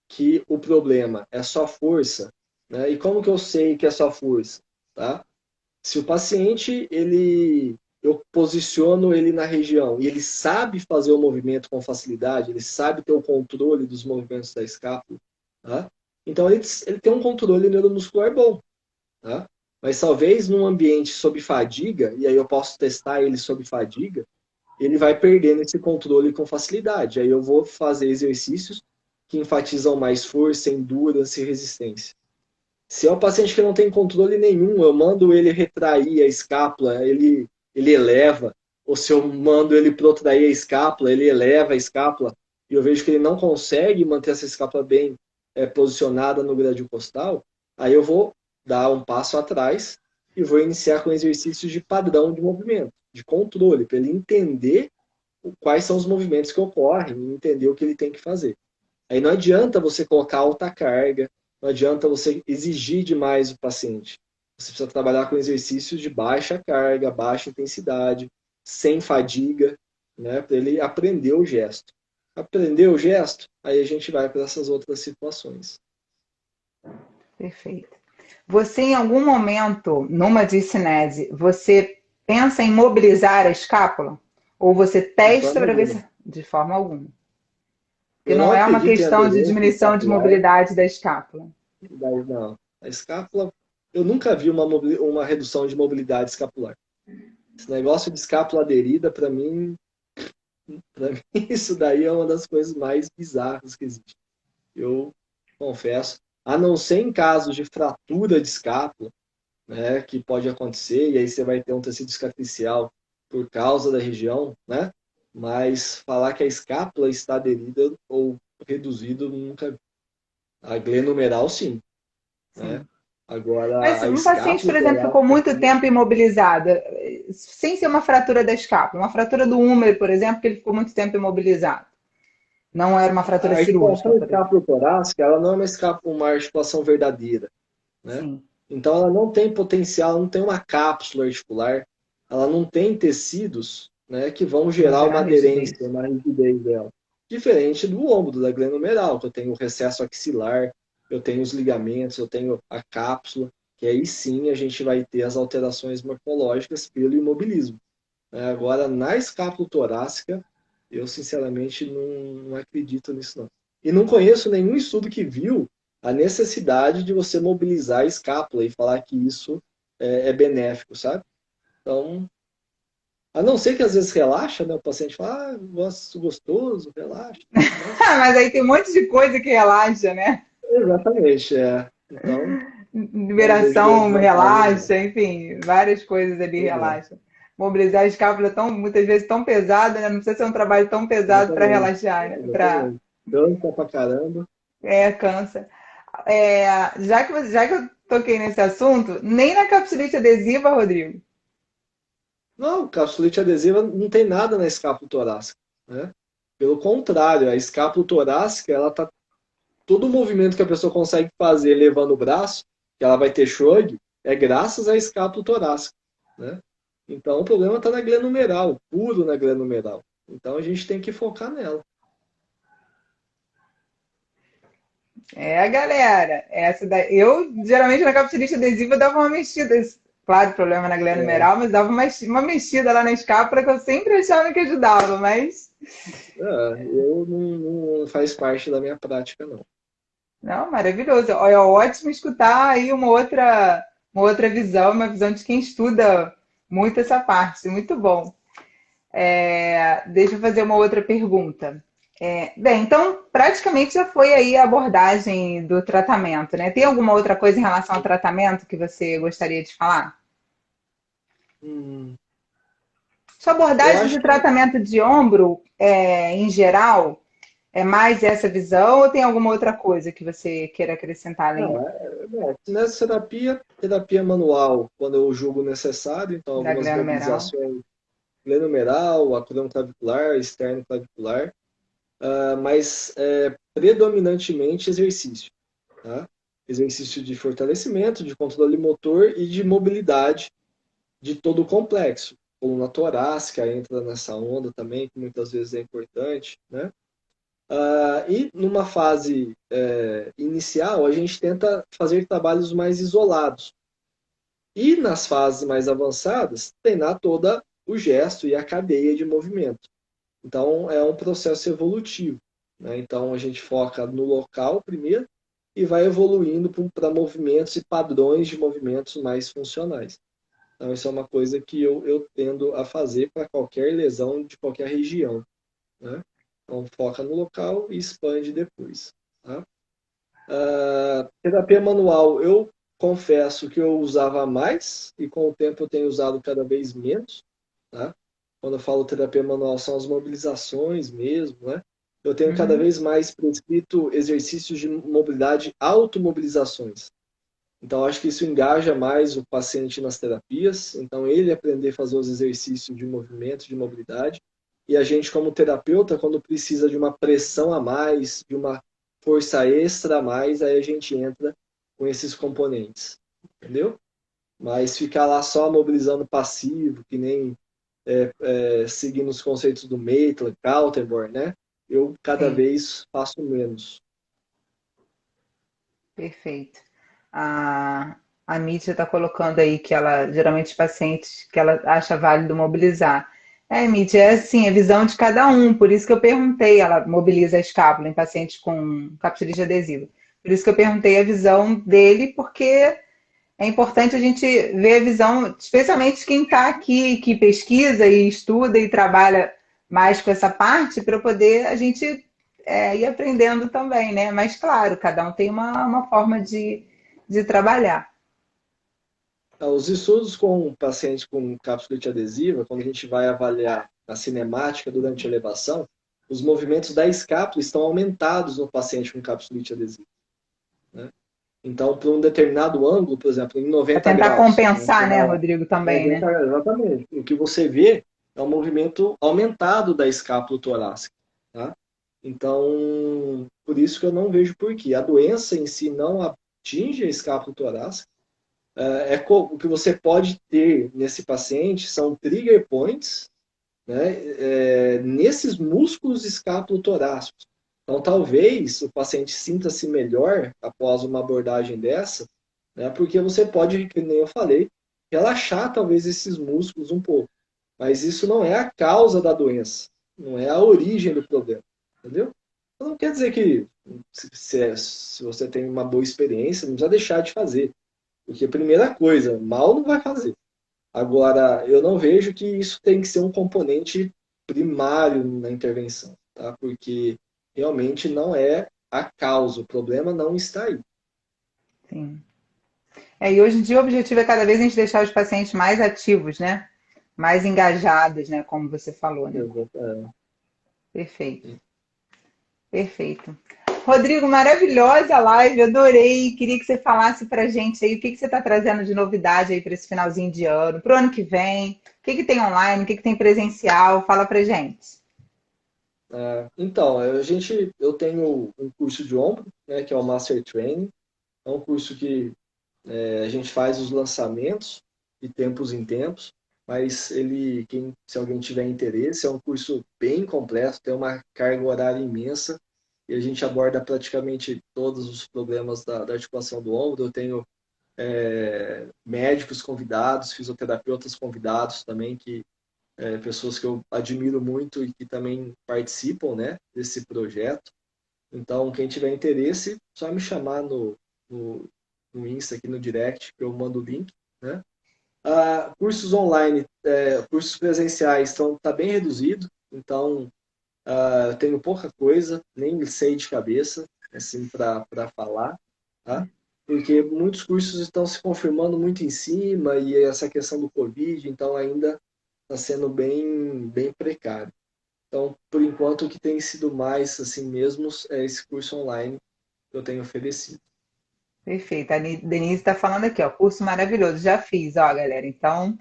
que o problema é só força, né? E como que eu sei que é só força, tá? Se o paciente, eu posiciono ele na região e ele sabe fazer o movimento com facilidade, ele sabe ter o controle dos movimentos da escápula, tá? Então ele tem um controle neuromuscular bom, tá? Mas talvez num ambiente sob fadiga, e aí eu posso testar ele sob fadiga, ele vai perdendo esse controle com facilidade. Aí eu vou fazer exercícios que enfatizam mais força, endurance e resistência. Se é um paciente que não tem controle nenhum, eu mando ele retrair a escápula, ele eleva. Ou se eu mando ele protrair a escápula, ele eleva a escápula, e eu vejo que ele não consegue manter essa escápula bem posicionada no gradil costal, aí eu vou dar um passo atrás e vou iniciar com exercícios de padrão de movimento, de controle, para ele entender quais são os movimentos que ocorrem e entender o que ele tem que fazer. Aí não adianta você colocar alta carga, não adianta você exigir demais o paciente. Você precisa trabalhar com exercícios de baixa carga, baixa intensidade, sem fadiga, né, para ele aprender o gesto. Aprender o gesto, aí a gente vai para essas outras situações. Perfeito. Você, em algum momento, numa discinese, você pensa em mobilizar a escápula? Ou você De testa forma para ver alguma. se... De forma alguma. Porque Eu não não é uma acredito em questão de aderência diminuição de escapular, mobilidade da escápula. daí não. A escápula, eu nunca vi uma redução de mobilidade escapular. Esse negócio de escápula aderida, para mim, isso daí é uma das coisas mais bizarras que existe. Eu confesso. A não ser em casos de fratura de escápula, né, que pode acontecer, e aí você vai ter um tecido cicatricial por causa da região, né? Mas falar que a escápula está aderida ou reduzida, eu nunca vi. A glenumeral, sim, né? Sim. Mas Agora, a um paciente, por escápula exemplo, ficou torácica, muito tempo imobilizada, sem ser uma fratura da escápula, uma fratura do húmero, por exemplo, que ele ficou muito tempo imobilizado. Não era uma fratura a cirúrgica, articulação por exemplo. escápula torácica, ela não é uma articulação verdadeira, né? Sim, Então, ela não tem potencial, não tem uma cápsula articular, ela não tem tecidos, né, que vão vamos gerar gerar uma rigidez. aderência, uma rigidez dela. Diferente do ombro, da glenomeral, que eu tenho o recesso axilar, eu tenho os ligamentos, eu tenho a cápsula, que aí sim a gente vai ter as alterações morfológicas pelo imobilismo. Agora, na escápula torácica, eu sinceramente não acredito nisso, não. E não conheço nenhum estudo que viu a necessidade de você mobilizar a escápula e falar que isso é benéfico, sabe? Então, A não ser que às vezes relaxa, né? O paciente fala, ah, gosto gostoso, relaxa. Nossa, Mas aí tem um monte de coisa que relaxa, né? exatamente, é. Então, não vejo grande Liberação vantagem, não. relaxa, enfim, várias coisas ali Pois é, relaxam. Mobilizar a escápula tão, muitas vezes tão pesada, né? Não precisa ser um trabalho tão pesado para exatamente, relaxar, né? Para exatamente. Cansa pra caramba. cansa. É, já que eu toquei nesse assunto, nem na capsulite adesiva, Rodrigo. Não, capsulite adesiva não tem nada na escápula torácica, né? Pelo contrário, a escápula torácica, ela tá todo o movimento que a pessoa consegue fazer levando o braço, que ela vai ter shrug, é graças à escápula torácica, né? Então o problema está na glenumeral, puro na glenumeral. Então a gente tem que focar nela. É, galera, essa daí. Eu, geralmente, na capsulite adesiva, dava uma mexida. Claro, problema na glândula É, numeral, mas dava uma mexida lá na escápula que eu sempre achava que ajudava, mas. eu não faz parte da minha prática, não. Não, maravilhoso. Olha, é ótimo escutar aí uma outra visão, uma visão de quem estuda muito essa parte. Muito bom. É, deixa eu fazer uma outra pergunta. Bem, então praticamente já foi aí a abordagem do tratamento, né? Tem alguma outra coisa em relação ao tratamento que você gostaria de falar? Hum, Sua eu abordagem acho de que tratamento de ombro, em geral, é mais essa visão ou tem alguma outra coisa que você queira acrescentar além não, kinesioterapia, terapia manual, quando eu julgo necessário, então da algumas glândula numeral? mobilizações glenumeral, acrônio clavicular, externo clavicular, mas predominantemente exercício, tá? Exercício de fortalecimento, de controle motor e de mobilidade de todo o complexo. Coluna torácica entra nessa onda também, que muitas vezes é importante, né? E numa fase inicial, a gente tenta fazer trabalhos mais isolados. E nas fases mais avançadas, treinar toda o gesto e a cadeia de movimento. Então, é um processo evolutivo, né? Então, a gente foca no local primeiro e vai evoluindo para movimentos e padrões de movimentos mais funcionais. Então, isso é uma coisa que eu tendo a fazer para qualquer lesão de qualquer região, né? Então, foca no local e expande depois, tá? Terapia manual, eu confesso que eu usava mais e com o tempo eu tenho usado cada vez menos, tá? Quando eu falo terapia manual, são as mobilizações mesmo, né? Eu tenho cada Uhum. vez mais prescrito exercícios de mobilidade, automobilizações. Então, acho que isso engaja mais o paciente nas terapias. Então, ele aprender a fazer os exercícios de movimento, de mobilidade. E a gente, como terapeuta, quando precisa de uma pressão a mais, de uma força extra a mais, aí a gente entra com esses componentes. Entendeu? Mas ficar lá só mobilizando passivo, que nem seguindo os conceitos do Maitland, Kaltenborn, né? Eu cada Sim, vez faço menos. perfeito. A Mítia está colocando aí que ela, geralmente, os pacientes que ela acha válido mobilizar. Mítia, é assim, a visão de cada um, por isso que eu perguntei, ela mobiliza a escápula em pacientes com capsulite adesiva. Por isso que eu perguntei a visão dele, porque é importante a gente ver a visão, especialmente quem está aqui, que pesquisa e estuda e trabalha mais com essa parte, para poder a gente ir aprendendo também, né? Mas, claro, cada um tem uma forma de trabalhar. Os estudos com pacientes com capsulite adesiva, quando a gente vai avaliar a cinemática durante a elevação, os movimentos da escápula estão aumentados no paciente com capsulite adesiva, né? Então, para um determinado ângulo, por exemplo, em Para 90 tentar graus, né, compensar, né, Rodrigo, também, né? exatamente, o que você vê é um movimento aumentado da escápula torácica, tá? Então, por isso que eu não vejo por quê. A doença em si não atinge a escápula torácica, o que você pode ter nesse paciente são trigger points, né, nesses músculos escapulotorácicos. Então, talvez o paciente sinta-se melhor após uma abordagem dessa, né, porque você pode, como eu falei, relaxar talvez esses músculos um pouco. Mas isso não é a causa da doença, não é a origem do problema, entendeu? Então, não quer dizer que se você tem uma boa experiência, não precisa deixar de fazer. Porque, primeira coisa, mal não vai fazer. Agora, eu não vejo que isso tem que ser um componente primário na intervenção, tá? Porque realmente não é a causa, o problema não está aí. Sim. E hoje em dia o objetivo é cada vez a gente deixar os pacientes mais ativos, né? Mais engajados, né? Como você falou, né? Perfeito, perfeito. Rodrigo, maravilhosa live, adorei. Queria que você falasse pra gente aí o que você está trazendo de novidade aí para esse finalzinho de ano, para o ano que vem, o que tem online, o que tem presencial, fala pra gente. Então, eu tenho um curso de ombro, né, que é o Master Training. É um curso que a gente faz os lançamentos de tempos em tempos, mas se alguém tiver interesse, é um curso bem completo, tem uma carga horária imensa e a gente aborda praticamente todos os problemas da articulação do ombro. Eu tenho médicos convidados, fisioterapeutas convidados também, pessoas que eu admiro muito e que também participam, né, desse projeto. Então, quem tiver interesse, só me chamar no, no Insta, aqui no direct, que eu mando o link, né? Cursos online, cursos presenciais tá bem reduzido, então eu tenho pouca coisa, nem sei de cabeça, assim, para falar, tá? Porque muitos cursos estão se confirmando muito em cima e essa questão do Covid, então ainda está sendo bem precário. Então, por enquanto, o que tem sido mais assim mesmo é esse curso online que eu tenho oferecido. Perfeito. A Denise está falando aqui, ó, curso maravilhoso. Já fiz, ó, galera. Então,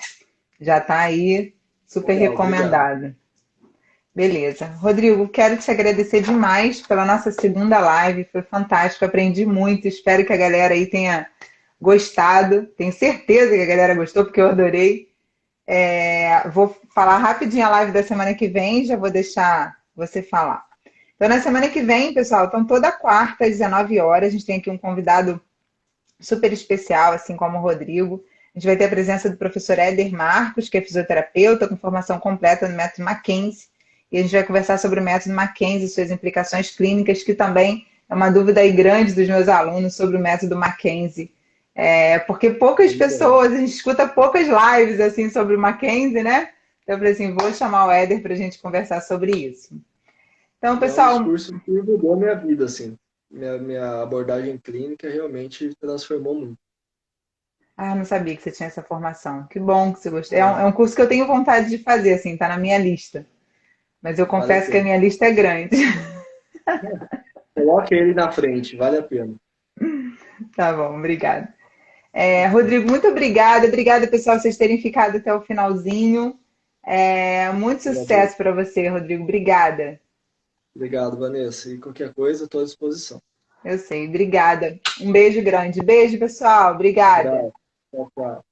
já está aí super Legal, obrigado. recomendado. Beleza. Rodrigo, quero te agradecer demais pela nossa segunda live. Foi fantástico, aprendi muito. Espero que a galera aí tenha gostado. Tenho certeza que a galera gostou, porque eu adorei. Vou falar rapidinho a live da semana que vem, já vou deixar você falar. Então, na semana que vem, pessoal, então toda quarta às 19 horas, a gente tem aqui um convidado super especial, assim como o Rodrigo. A gente vai ter a presença do professor Éder Marcos, que é fisioterapeuta com formação completa no método Mackenzie. E a gente vai conversar sobre o método Mackenzie e suas implicações clínicas, que também é uma dúvida aí grande dos meus alunos sobre o método Mackenzie. Porque poucas Pois é. pessoas, a gente escuta poucas lives assim sobre o Mackenzie, né? Então eu falei assim, vou chamar o Éder para a gente conversar sobre isso. Então, E é um dos pessoal, cursos que mudou minha vida, assim. Minha abordagem clínica realmente transformou muito. não sabia que você tinha essa formação. Que bom que você gostou. É um curso que eu tenho vontade de fazer, assim, tá na minha lista. Mas eu Vale a confesso que a pena. minha lista é grande. Coloque ele na frente, vale a pena. Tá bom, obrigada. Rodrigo, muito obrigada. Obrigada, pessoal, vocês terem ficado até o finalzinho. Muito Agradeço. sucesso para você, Rodrigo. Obrigada. Obrigado, Vanessa. E qualquer coisa, estou à disposição. Eu sei, obrigada. Um beijo grande. Beijo, pessoal. Um Obrigada. abraço. Tchau, tchau.